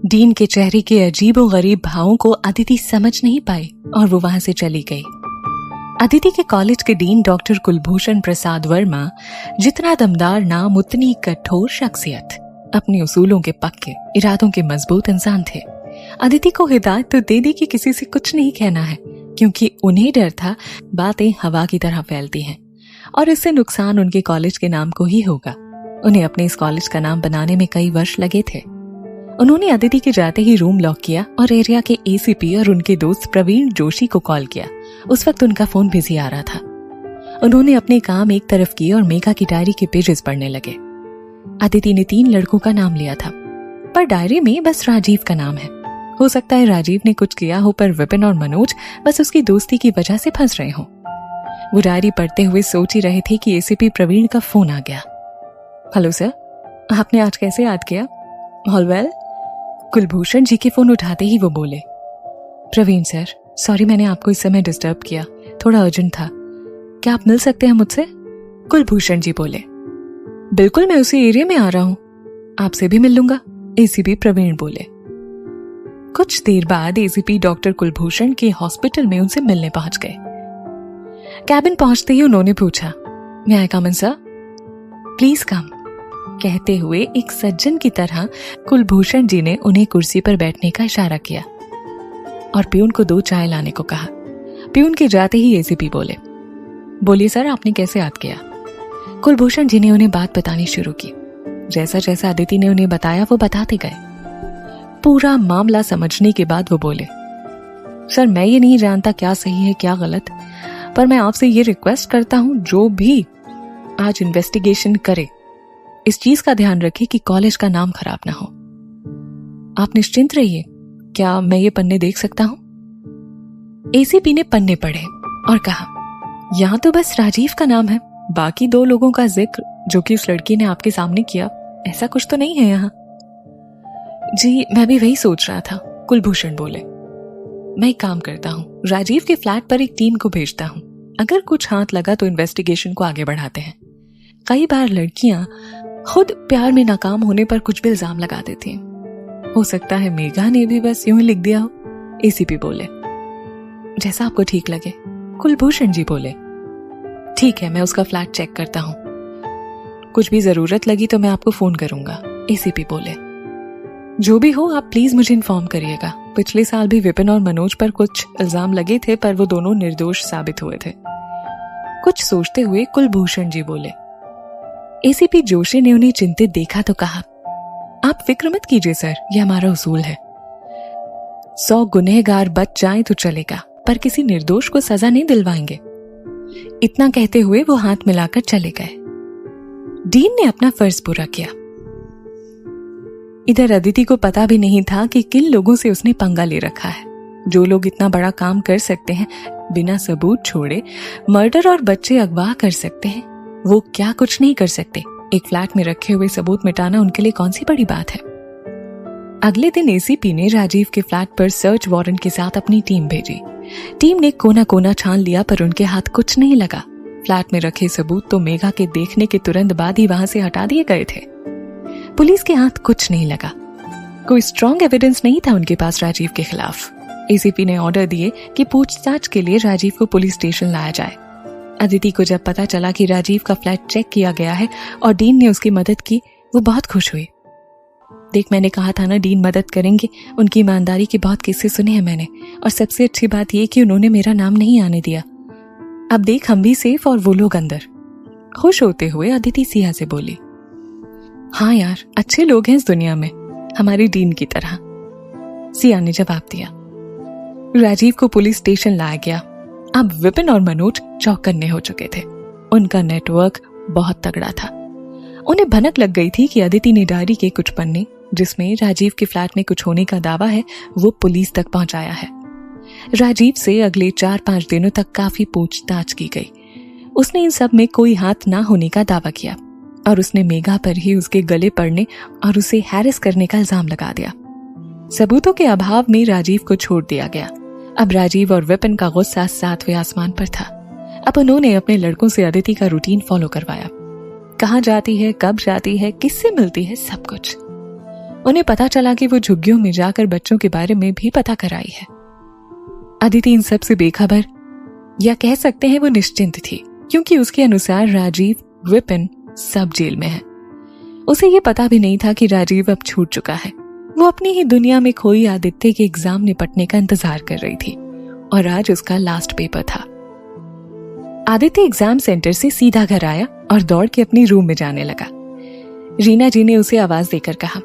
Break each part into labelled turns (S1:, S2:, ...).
S1: Dean के चेहरे के अजीबोगरीब भावों को अदिति समझ नहीं पाई और वो वहां से चली गई। अदिति के कॉलेज के डीन डॉक्टर कुलभूषण प्रसाद वर्मा जितना दमदार नाम उतनी कठोर शख्सियत, अपने उसूलों के पक्के, इरादों के मजबूत इंसान थे। अदिति को हिदायत तो दे दी कि किसी से कुछ नहीं कहना है, क्योंकि उन्हें डर था बातें हवा की तरह फैलती हैं और इससे नुकसान उनके कॉलेज के नाम को ही होगा। उन्हें अपने इस कॉलेज का नाम बनाने में कई वर्ष लगे थे। उन्होंने अदिति के जाते ही रूम लॉक किया और एरिया के एसीपी और उनके दोस्त प्रवीण जोशी को कॉल किया। उस वक्त उनका फोन बिजी आ रहा था। उन्होंने अपने काम एक तरफ किए और मेघा की डायरी के पेजेस पढ़ने लगे। अदिति ने 3 लड़कों का नाम लिया था, पर डायरी में बस राजीव का नाम है। हो सकता है राजीव ने कुछ किया हो, पर विपिन और मनोज बस उसकी दोस्ती की वजह से फंस रहे हों। वो डायरी पढ़ते हुए सोच ही रहे थे कि एसीपी प्रवीण का फोन आ गया। हेलो सर, आपने आज कैसे याद किया? All well? कुलभूषण जी के फोन उठाते ही वो बोले, प्रवीण सर, सॉरी मैंने आपको इस समय डिस्टर्ब किया, थोड़ा अर्जेंट था, क्या आप मिल सकते हैं मुझसे? कुलभूषण जी बोले, बिल्कुल, मैं उसी एरिया में आ रहा हूं, आपसे भी मिल लूंगा। एसीपी प्रवीण बोले। कुछ देर बाद एसीपी डॉक्टर कुलभूषण के हॉस्पिटल में उनसे मिलने पहुंच गए। कैबिन पहुंचते ही उन्होंने पूछा, मे आई कम इन सर? प्लीज कम, कहते हुए एक सज्जन की तरह कुलभूषण जी ने उन्हें कुर्सी पर बैठने का इशारा किया और प्यून को 2 चाय लाने को कहा। प्यून के जाते ही एसीपी बोले, बोलिए सर, आपने कैसे याद किया? कुलभूषण जी ने उन्हें बात बतानी शुरू की। जैसा जैसा अदिति ने उन्हें बताया वो बताते गए। पूरा मामला समझने के बाद वो बोले, सर मैं ये नहीं जानता क्या सही है क्या गलत, पर मैं आपसे ये रिक्वेस्ट करता हूं, जो भी आज इन्वेस्टिगेशन करे इस चीज का ध्यान रखे कि कॉलेज का नाम खराब ना हो। आप निश्चिंत रहिए, क्या मैं ये पन्ने देख सकता हूं? एसीपी ने पन्ने पढ़े और कहा, यहां तो बस राजीव का नाम है, बाकी 2 लोगों का जिक्र जो कि उस लड़की ने आपके सामने किया, ऐसा कुछ तो नहीं है यहाँ। जी मैं भी वही सोच रहा था, कुलभूषण बोले। मैं एक काम करता हूँ, राजीव के फ्लैट पर एक टीम को भेजता हूँ, अगर कुछ हाथ लगा तो इन्वेस्टिगेशन को आगे बढ़ाते हैं। कई बार लड़कियां खुद प्यार में नाकाम होने पर कुछ भी इल्जाम लगा देती हैं। हो सकता है मेघा ने भी बस यूं ही लिख दिया हो। एसीपी बोले, जैसा आपको ठीक लगे। कुलभूषण जी बोले, ठीक है, मैं उसका फ्लैट चेक करता हूं, कुछ भी जरूरत लगी तो मैं आपको फोन करूंगा। एसीपी बोले, जो भी हो आप प्लीज मुझे इन्फॉर्म करिएगा। पिछले साल भी विपिन और मनोज पर कुछ इल्जाम लगे थे, पर वो दोनों निर्दोष साबित हुए थे। कुछ सोचते हुए कुलभूषण जी बोले। एसीपी जोशी ने उन्हें चिंतित देखा तो कहा, आप फिक्र मत कीजिए सर, यह हमारा उसूल है। 100 गुनहगार बच जाएं तो चलेगा, पर किसी निर्दोष को सजा नहीं दिलवाएंगे। इतना कहते हुए वो हाथ मिलाकर चले गए। डीन ने अपना फर्ज पूरा किया। इधर अदिति को पता भी नहीं था कि किन लोगों से उसने पंगा ले रखा है। जो लोग इतना बड़ा काम कर सकते हैं, बिना सबूत छोड़े मर्डर और बच्चे अगवा कर सकते हैं, वो क्या कुछ नहीं कर सकते। एक फ्लैट में रखे हुए सबूत मिटाना उनके लिए कौन सी बड़ी बात है। अगले दिन एसीपी ने राजीव के फ्लैट पर सर्च वारंट के साथ अपनी टीम भेजी। टीम ने कोना कोना छान लिया, पर उनके हाथ कुछ नहीं लगा। फ्लैट में रखे सबूत तो मेघा के देखने के तुरंत बाद ही वहां से हटा दिए गए थे। पुलिस के हाथ कुछ नहीं लगा, कोई स्ट्रॉन्ग एविडेंस नहीं था उनके पास राजीव के खिलाफ। एसीपी ने ऑर्डर दिए कि पूछताछ के लिए राजीव को पुलिस स्टेशन लाया जाए। अदिति को जब पता चला कि राजीव का फ्लैट चेक किया गया है और डीन ने उसकी मदद की, वो बहुत खुश हुई। देख, मैंने कहा था ना डीन मदद करेंगे, उनकी ईमानदारी के बहुत किस्से सुने हैं मैंने, और सबसे अच्छी बात यह कि उन्होंने मेरा नाम नहीं आने दिया। अब देख, हम भी सेफ और वो लोग अंदर। खुश होते हुए अदिति सिया से बोली, हाँ यार, अच्छे लोग हैं इस दुनिया में, हमारी डीन की तरह। सिया ने जवाब दिया। राजीव को पुलिस स्टेशन लाया गया। अब विपिन और मनोज चौकन्ने हो चुके थे। उनका नेटवर्क बहुत तगड़ा था। उन्हें भनक लग गई थी कि अदिति ने डायरी के कुछ पन्ने, जिसमें राजीव के फ्लैट में कुछ होने का दावा है, वो पुलिस तक पहुंचाया है। राजीव से अगले 4-5 दिनों तक काफी पूछताछ की गई। उसने इन सब में कोई हाथ ना होने का दावा किया और उसने मेघा पर ही उसके गले पड़ने और उसे हैरेस करने का इल्जाम लगा दिया। सबूतों के अभाव में राजीव को छोड़ दिया गया। अब राजीव और विपिन का गुस्सा 7वें आसमान पर था। अब उन्होंने अपने लड़कों से अदिति का रूटीन फॉलो करवाया। कहाँ जाती है, कब जाती है, किससे मिलती है, सब कुछ। उन्हें पता चला कि वो झुग्गियों में जाकर बच्चों के बारे में भी पता कराई है। अदिति इन सब से बेखबर, या कह सकते हैं वो निश्चिंत थी, क्योंकि उसके अनुसार राजीव, विपिन सब जेल में है। उसे ये पता भी नहीं था कि राजीव अब छूट चुका है। वो अपनी ही दुनिया में खोई आदित्य के एग्जाम निपटने का इंतजार कर रही थी और आज उसका लास्ट पेपर था। आदित्य एग्जाम सेंटर से सीधा घर आया और दौड़ के अपनी रूम में जाने लगा। रीना जी ने उसे आवाज देकर कहा,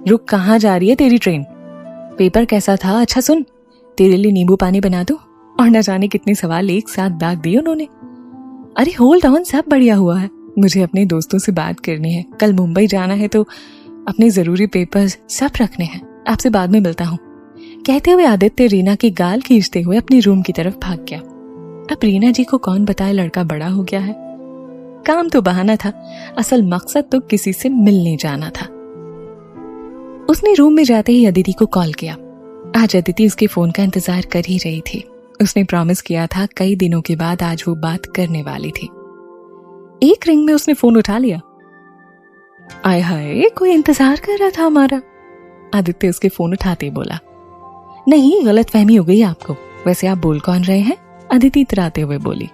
S1: रुक, कहाँ जा रही है तेरी ट्रेन? पेपर कैसा था? अच्छा सुन, तेरे लिए नींबू पानी बना दूं? और न जाने कितने सवाल एक साथ दाग दिए उन्होंने। अरे होल्ड ऑन, सब बढ़िया हुआ है। मुझे अपने दोस्तों से बात करनी है, कल मुंबई जाना है तो अपने जरूरी पेपर्स सब रखने हैं। आपसे बाद में मिलता हूँ। कहते हुए आदित्य रीना की गाल खींचते हुए अपनी रूम की तरफ भाग गया। अब रीना जी को कौन बताए लड़का बड़ा हो गया है। काम तो बहाना था, असल मकसद तो किसी से मिलने जाना था। उसने रूम में जाते ही अदिति को कॉल किया। आज अदिति उसके फोन का इंतजार कर ही रही थी। उसने प्रॉमिस किया था कई दिनों के बाद आज वो बात करने वाली थी। एक रिंग में उसने फोन उठा लिया। आय हाय, कोई इंतजार कर रहा था हमारा। आदित्य उसके फोन उठाते ही बोला, नहीं, गलतफहमी हो गई आपको। वैसे आप बोल कौन रहे हैं? अदिति इतराते हुए बोली।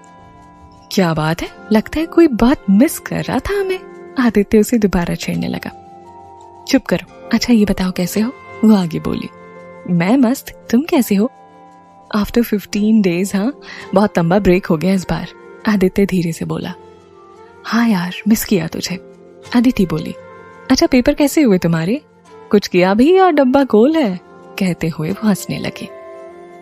S1: क्या बात है, लगता है कोई बात मिस कर रहा था हमें। आदित्य उसे दोबारा छेड़ने लगा। चुप करो, अच्छा ये बताओ कैसे हो? वो आगे बोली। मैं मस्त, तुम कैसे हो? आफ्टर 15 डेज, हाँ, बहुत लंबा ब्रेक हो गया इस बार। आदित्य धीरे से बोला। हाँ यार, मिस किया तुझे। अदिति बोली। अच्छा पेपर कैसे हुए तुम्हारे? कुछ किया भी या डब्बा गोल है? कहते हुए वो हंसने लगे।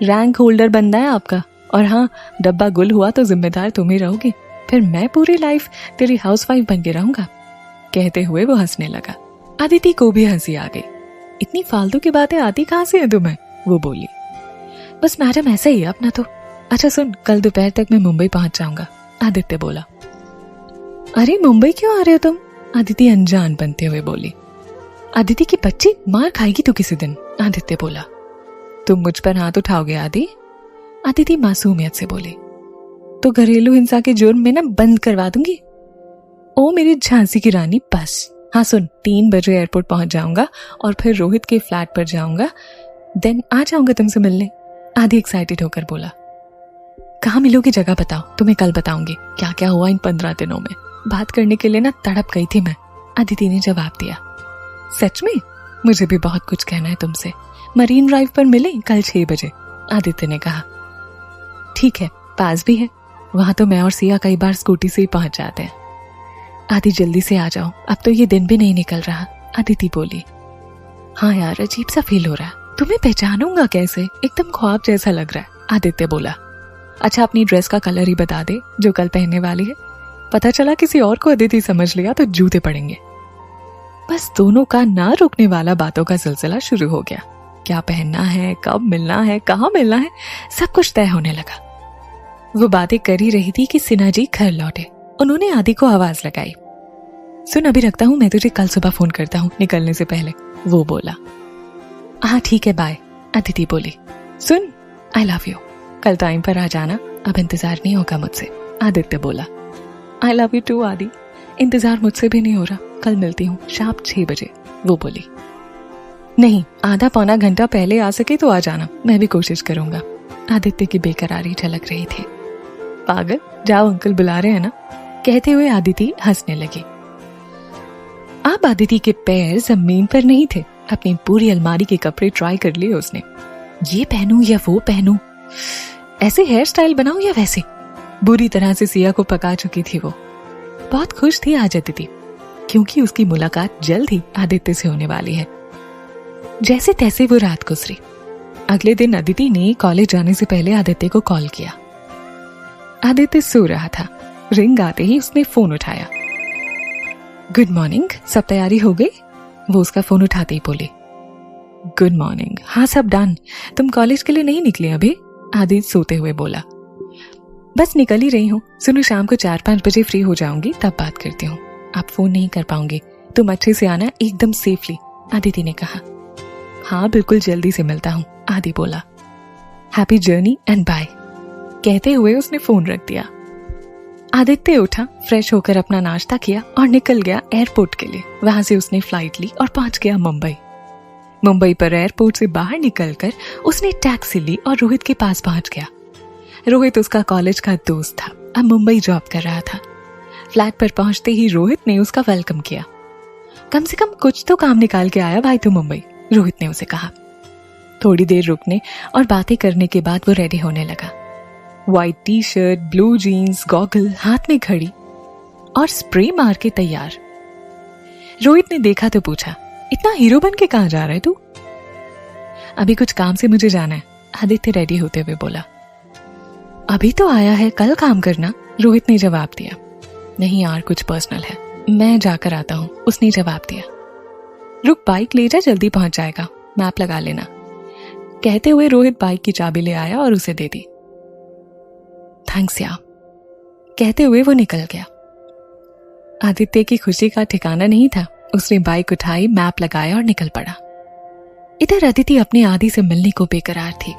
S1: रैंक होल्डर बनना है आपका, और हाँ, डब्बा गुल हुआ तो जिम्मेदार तुम ही रहोगे, फिर मैं पूरी लाइफ तेरी हाउसवाइफ बन के रहूंगा। कहते हुए वो हंसने लगा। अदिति को भी हंसी आ गई। इतनी फालतू की बातें आती कहाँ से है तुम्हें? वो बोली। बस मैडम ऐसा ही है अपना तो। अच्छा सुन, कल दोपहर तक मैं मुंबई पहुंच जाऊंगा। आदित्य बोला। अरे मुंबई क्यों आ रहे हो तुम? अदिति अनजान बनते हुए बोली। अदिति की बच्ची मार खाएगी तो किसी दिन। आदित्य बोला। तुम मुझ पर हाथ उठाओगे आदि? अदिति मासूमियत से बोली। तो घरेलू हिंसा के जुर्म में ना बंद करवा दूंगी। ओ मेरी झांसी की रानी, बस। हाँ सुन, 3 बजे एयरपोर्ट पहुंच जाऊंगा और फिर रोहित के फ्लैट पर जाऊंगा, देन आ जाऊंगा तुमसे मिलने। आदि एक्साइटेड होकर बोला। कहाँ मिलोगी जगह बताओ, तुम्हें कल बताऊंगी क्या क्या हुआ इन 15 दिनों में। बात करने के लिए ना तड़प गई थी मैं। अदिति ने जवाब दिया। सच में? मुझे भी बहुत कुछ कहना है तुमसे। मरीन ड्राइव पर मिले कल 6 बजे। आदित्य ने कहा। ठीक है, पास भी है, वहां तो मैं और सिया कई बार स्कूटी से ही पहुंच जाते हैं। आदि जल्दी से आ जाओ, अब तो ये दिन भी नहीं निकल रहा। अदिति बोली। हाँ यार, अजीब सा फील हो रहा है। तुम्हें पहचानूंगा कैसे? एकदम ख्वाब जैसा लग रहा है। आदित्य बोला। अच्छा अपनी ड्रेस का कलर ही बता दे जो कल पहनने वाली है। पता चला किसी और को अदिति समझ लिया तो जूते पड़ेंगे। बस दोनों का ना रुकने वाला बातों का सिलसिला शुरू हो गया। क्या पहनना है, कब मिलना है, कहाँ मिलना है, सब कुछ तय होने लगा। वो बातें कर ही रही थी कि सिन्हा जी घर लौटे। उन्होंने आदि को आवाज लगाई। सुन, अभी रखता हूँ, मैं तुझे कल सुबह फोन करता हूँ निकलने से पहले। वो बोला। हाँ ठीक है, बाय। अदिति बोली। सुन, आई लव यू, कल टाइम पर आ जाना, अब इंतजार नहीं होगा मुझसे। आदित्य बोला। आई लव यू टू आदि, इंतजार मुझसे भी नहीं हो रहा, कल मिलती हूँ शाम 6 बजे। वो बोली। नहीं, आधा पौना घंटा पहले आ सके तो आ जाना, मैं भी कोशिश करूंगा। आदित्य की बेकरारी झलक रही थी। पागल, जाओ, अंकल बुला रहे हैं ना। कहते हुए आदिति हंसने लगी। अब आदिति के पैर जमीन पर नहीं थे। अपनी पूरी अलमारी के कपड़े ट्राई कर लिए उसने। ये पहनूं या वो पहनूं, ऐसे हेयर स्टाइल बनाऊं या वैसे। बुरी तरह से सिया को पका चुकी थी वो। बहुत खुश थी आज अदिति, क्योंकि उसकी मुलाकात जल्द ही आदित्य से होने वाली है। जैसे तैसे वो रात गुजरी। अगले दिन अदिति ने कॉलेज जाने से पहले आदित्य को कॉल किया। आदित्य सो रहा था। रिंग आते ही उसने फोन उठाया। गुड मॉर्निंग, सब तैयारी हो गई? वो उसका फोन उठाते ही बोली। गुड मॉर्निंग, हाँ सब डन। तुम कॉलेज के लिए नहीं निकले अभी? आदित्य सोते हुए बोला। बस निकल ही रही हूँ। सुनो, शाम को 4-5 बजे फ्री हो जाऊंगी, तब बात करती हूँ। आप फोन नहीं कर पाऊंगी, तुम अच्छे से आना, एकदम सेफली। आदिति ने कहा। हाँ बिल्कुल, जल्दी से मिलता हूँ। आदि बोला। Happy journey and bye. कहते हुए उसने फोन रख दिया। आदित्य उठा, फ्रेश होकर अपना नाश्ता किया और निकल गया एयरपोर्ट के लिए। वहां से उसने फ्लाइट ली और पहुंच गया मुंबई। मुंबई पर एयरपोर्ट से बाहर निकलकर उसने टैक्सी ली और रोहित के पास पहुंच गया। रोहित उसका कॉलेज का दोस्त था, अब मुंबई जॉब कर रहा था। फ्लैट पर पहुंचते ही रोहित ने उसका वेलकम किया। कम से कम कुछ तो काम निकाल के आया भाई तू मुंबई, रोहित ने उसे कहा। थोड़ी देर रुकने और बातें करने के बाद वो रेडी होने लगा। White T shirt, blue jeans, goggle, हाथ में घड़ी और स्प्रे मार के तैयार। रोहित ने देखा तो पूछा, इतना हीरो बन के कहां जा रहा है तू? अभी कुछ काम से मुझे जाना है, आदित्य रेडी होते हुए बोला। अभी तो आया है, कल काम करना, रोहित ने जवाब दिया। नहीं यार, कुछ पर्सनल है, मैं जाकर आता हूं, उसने जवाब दिया। रुक, बाइक ले जा, जल्दी पहुंच जाएगा, मैप लगा लेना। कहते हुए रोहित बाइक की चाबी ले आया और उसे दे दी। थैंक्स यार, कहते हुए वो निकल गया। आदित्य की खुशी का ठिकाना नहीं था। उसने बाइक उठाई, मैप लगाया और निकल पड़ा। इधर अदिति अपने आदि से मिलने को बेकरार थी।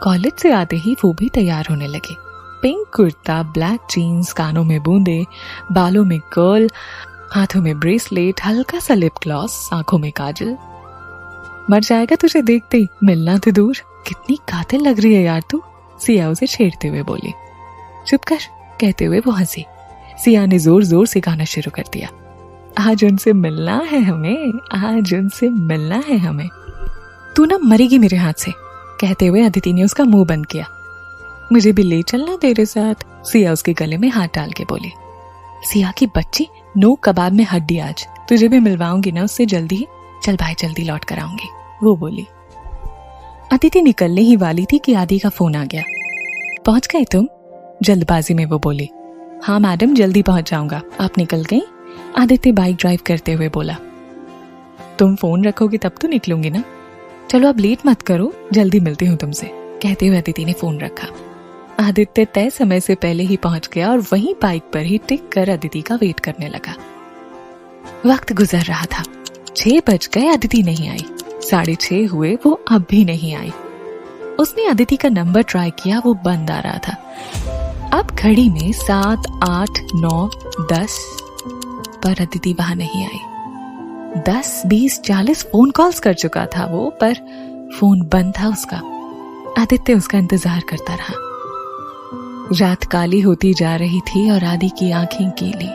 S1: कॉलेज से आते ही वो भी तैयार होने लगी। पिंक कुर्ता, ब्लैक जीन्स, कानों में बूंदे, बालों में कर्ल, हाथों में ब्रेसलेट, हल्का सा लिप ग्लॉस, आंखों में काजल। मर जाएगा तुझे देखते ही, मिलना तो दूर, कितनी कातिल लग रही है यार तू, सिया उसे छेड़ते हुए बोली। चुप कर, कहते हुए वो हंसी। सिया ने जोर जोर से गाना शुरू कर दिया। आज उनसे मिलना है हमें, आज उनसे मिलना है हमें, तू ना मरेगी मेरे हाथ से, कहते हुए अदिति ने उसका मुंह बंद किया। मुझे भी ले चलना तेरे साथ, सिया उसके गले में हाथ डाल के बोली। सिया की बच्ची, नो कबाब में हड्डी आज, तुझे भी मिलवाऊंगी ना उससे जल्दी ही, चल भाई जल्दी लौट कर आऊंगी, वो बोली। अदिति निकलने ही वाली थी कि आदि का फोन आ गया। पहुंच गए तुम? जल्दबाजी में वो बोली। हाँ मैडम, जल्दी पहुंच जाऊंगा, आप निकल गई? आदित्य बाइक ड्राइव करते हुए बोला। तुम फोन रखोगे तब तो निकलूंगी ना, चलो अब लेट मत करो, जल्दी मिलती हूँ तुमसे, कहते हुए अदिति ने फोन रखा। आदित्य तय समय से पहले ही पहुंच गया और वहीं बाइक पर ही टिक कर अदिति का वेट करने लगा। वक्त गुजर रहा था, 6 बज गए, अदिति नहीं आई। 6:30 हुए, वो अब भी नहीं आई। उसने अदिति का नंबर ट्राई किया, वो बंद आ रहा था। अब घड़ी में 7, 8, 9, 10 पर अदिति वहां नहीं आई। 10, 20, 40 फोन कॉल्स कर चुका था वो, पर फोन बंद था उसका। आदित्य उसका इंतजार करता रहा। रात काली होती जा रही थी और आदि की आंखें गीली।